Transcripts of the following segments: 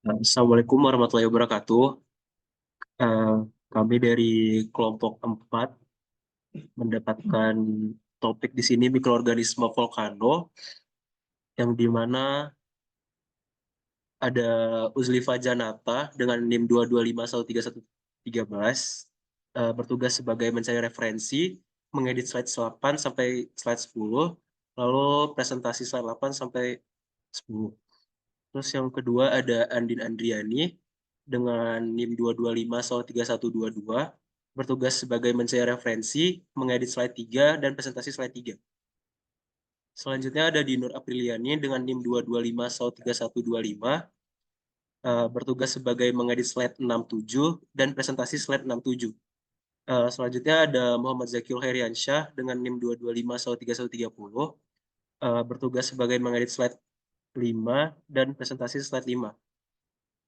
Assalamualaikum warahmatullahi wabarakatuh. Eh, Kami dari kelompok 4 mendapatkan topik di sini mikroorganisme volcano, yang di mana ada Uzlifa Janata dengan NIM 2251113 bertugas sebagai mencari referensi, mengedit slide 8 sampai slide 10, lalu presentasi slide 8 sampai 10. Terus yang kedua ada Andin Andriani dengan NIM 225-3122 bertugas sebagai mencari referensi, mengedit slide 3 dan presentasi slide 3. Selanjutnya ada Dinur Apriliani dengan NIM 225-3125 bertugas sebagai mengedit slide 67 dan presentasi slide 67. Selanjutnya ada Muhammad Zakil Heriansyah dengan NIM 225-3130 bertugas sebagai mengedit slide 5 dan presentasi slide 5.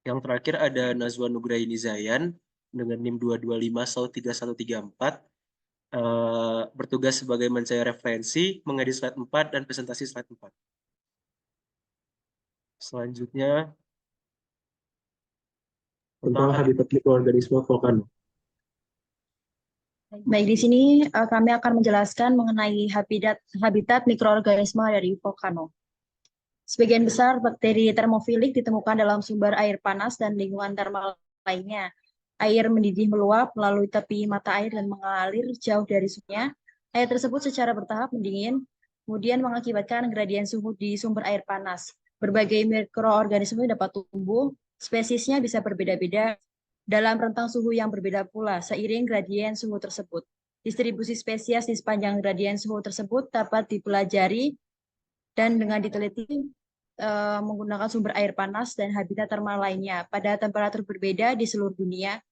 Yang terakhir ada Nazwa Nugraini Zayan dengan NIM 225-3134 bertugas sebagai mencari referensi, mengedit slide 4 dan presentasi slide 4. Selanjutnya tentang habitat mikroorganisme volcano. Baik, di sini kami akan menjelaskan mengenai habitat mikroorganisme dari volcano. Sebagian besar bakteri termofilik ditemukan dalam sumber air panas dan lingkungan termal lainnya. Air mendidih meluap melalui tepi mata air dan mengalir jauh dari sumbernya. Air tersebut secara bertahap mendingin, kemudian mengakibatkan gradien suhu di sumber air panas. Berbagai mikroorganisme dapat tumbuh, spesiesnya bisa berbeda-beda dalam rentang suhu yang berbeda pula, seiring gradien suhu tersebut. Distribusi spesies di sepanjang gradien suhu tersebut dapat dipelajari dan dengan diteliti menggunakan sumber air panas dan habitat termal lainnya pada temperatur berbeda di seluruh dunia.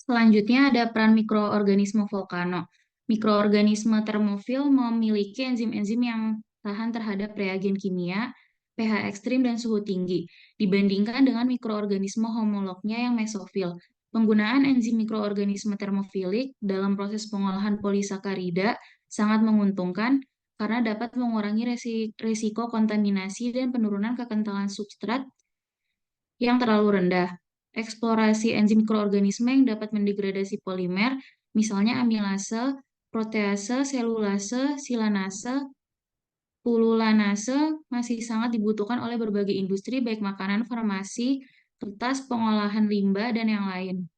Selanjutnya ada peran mikroorganisme volcano. Mikroorganisme termofil memiliki enzim-enzim yang tahan terhadap reagen kimia, pH ekstrim, dan suhu tinggi, dibandingkan dengan mikroorganisme homolognya yang mesofil. Penggunaan enzim mikroorganisme termofilik dalam proses pengolahan polisakarida sangat menguntungkan karena dapat mengurangi resiko kontaminasi dan penurunan kekentalan substrat yang terlalu rendah. Eksplorasi enzim mikroorganisme yang dapat mendegradasi polimer, misalnya amilase, protease, selulase, silanase, pululanase, masih sangat dibutuhkan oleh berbagai industri, baik makanan, farmasi, kertas, pengolahan limbah, dan yang lain.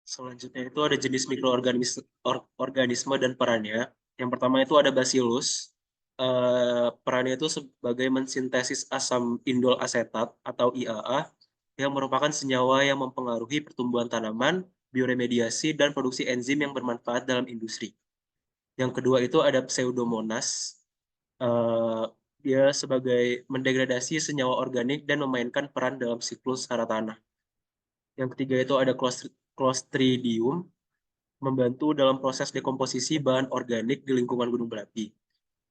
Selanjutnya itu ada jenis mikroorganisme dan perannya. Yang pertama itu ada Bacillus. Perannya itu sebagai mensintesis asam indol asetat atau IAA yang merupakan senyawa yang mempengaruhi pertumbuhan tanaman, bioremediasi, dan produksi enzim yang bermanfaat dalam industri. Yang kedua itu ada Pseudomonas. Eh, Dia sebagai mendegradasi senyawa organik dan memainkan peran dalam siklus hara tanah. Yang ketiga itu ada Clostridium, membantu dalam proses dekomposisi bahan organik di lingkungan gunung berapi.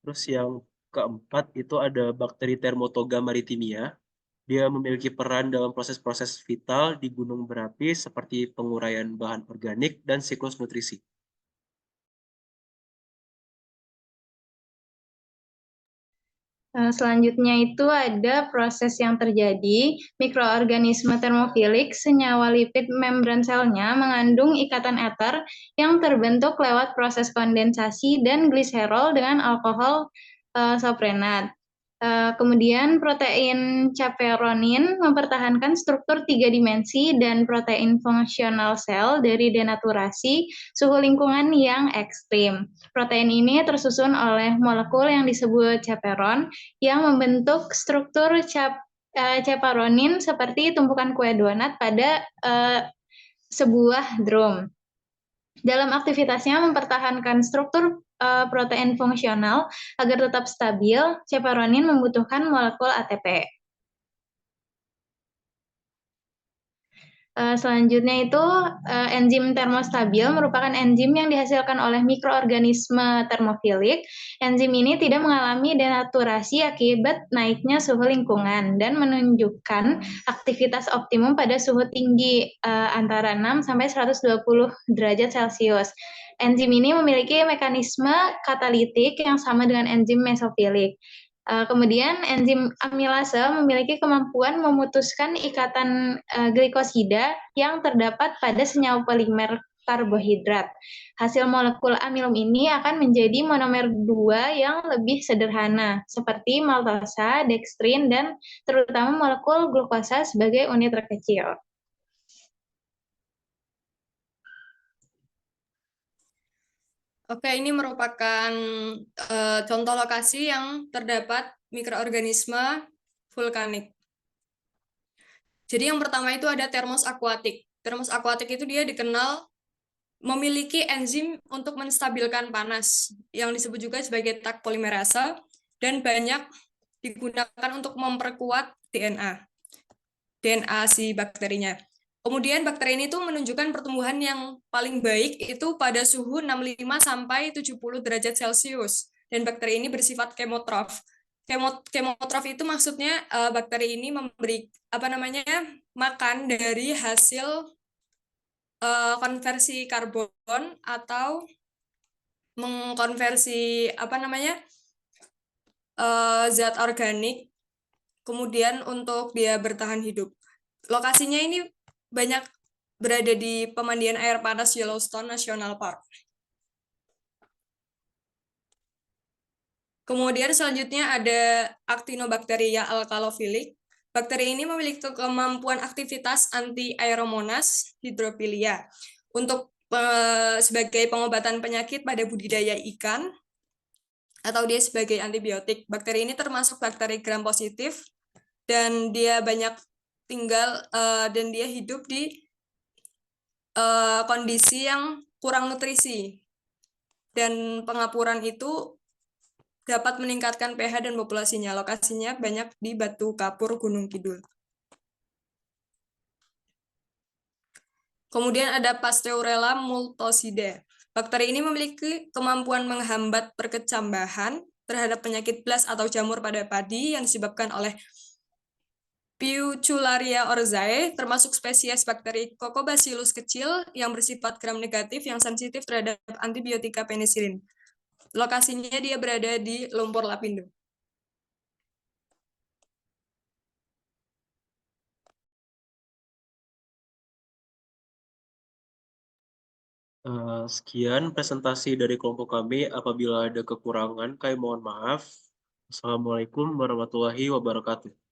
Terus yang keempat itu ada bakteri Thermotoga maritimia. Dia memiliki peran dalam proses-proses vital di gunung berapi seperti penguraian bahan organik dan siklus nutrisi. Selanjutnya itu ada proses yang terjadi. Mikroorganisme termofilik, senyawa lipid membran selnya mengandung ikatan eter yang terbentuk lewat proses kondensasi dan gliserol dengan alkohol soprenat. Kemudian protein chaperonin mempertahankan struktur 3 dimensi dan protein fungsional sel dari denaturasi suhu lingkungan yang ekstrim. Protein ini tersusun oleh molekul yang disebut chaperon yang membentuk struktur chaperonin seperti tumpukan kue donat pada sebuah drum. Dalam aktivitasnya mempertahankan struktur protein fungsional agar tetap stabil, chaperonin membutuhkan molekul ATP. Selanjutnya itu enzim termostabil merupakan enzim yang dihasilkan oleh mikroorganisme termofilik. Enzim ini tidak mengalami denaturasi akibat naiknya suhu lingkungan dan menunjukkan aktivitas optimum pada suhu tinggi antara 6 sampai 120 derajat Celcius. Enzim ini memiliki mekanisme katalitik yang sama dengan enzim mesofilik. Kemudian enzim amilase memiliki kemampuan memutuskan ikatan glikosida yang terdapat pada senyawa polimer karbohidrat. Hasil molekul amilum ini akan menjadi monomer 2 yang lebih sederhana, seperti maltosa, dextrin, dan terutama molekul glukosa sebagai unit terkecil. Oke, ini merupakan contoh lokasi yang terdapat mikroorganisme vulkanik. Jadi yang pertama itu ada termos akuatik. Termos akuatik itu dia dikenal memiliki enzim untuk menstabilkan panas, yang disebut juga sebagai Taq polimerase, dan banyak digunakan untuk memperkuat DNA si bakterinya. Kemudian bakteri ini tuh menunjukkan pertumbuhan yang paling baik itu pada suhu 65 sampai 70 derajat Celcius. Dan bakteri ini bersifat kemotrof. Kemotrof itu maksudnya bakteri ini memberi makan dari hasil konversi karbon atau mengkonversi zat organik kemudian untuk dia bertahan hidup. Lokasinya ini banyak berada di pemandian air panas Yellowstone National Park. Kemudian selanjutnya ada Actinobacteria alkalophilic. Bakteri ini memiliki kemampuan aktivitas anti-Aeromonas hydrophilia untuk sebagai pengobatan penyakit pada budidaya ikan atau dia sebagai antibiotik. Bakteri ini termasuk bakteri gram positif dan dia banyak tinggal dan dia hidup di kondisi yang kurang nutrisi, dan pengapuran itu dapat meningkatkan pH dan populasinya. Lokasinya banyak di Batu Kapur, Gunung Kidul. Kemudian ada Pasteurella multocida. Bakteri ini memiliki kemampuan menghambat perkecambahan terhadap penyakit blast atau jamur pada padi yang disebabkan oleh Pucularia orzae, termasuk spesies bakteri Coccobacillus kecil yang bersifat gram negatif yang sensitif terhadap antibiotika penisilin. Lokasinya dia berada di Lumpur Lapindo. Sekian presentasi dari kelompok kami. Apabila ada kekurangan, kami mohon maaf. Assalamualaikum warahmatullahi wabarakatuh.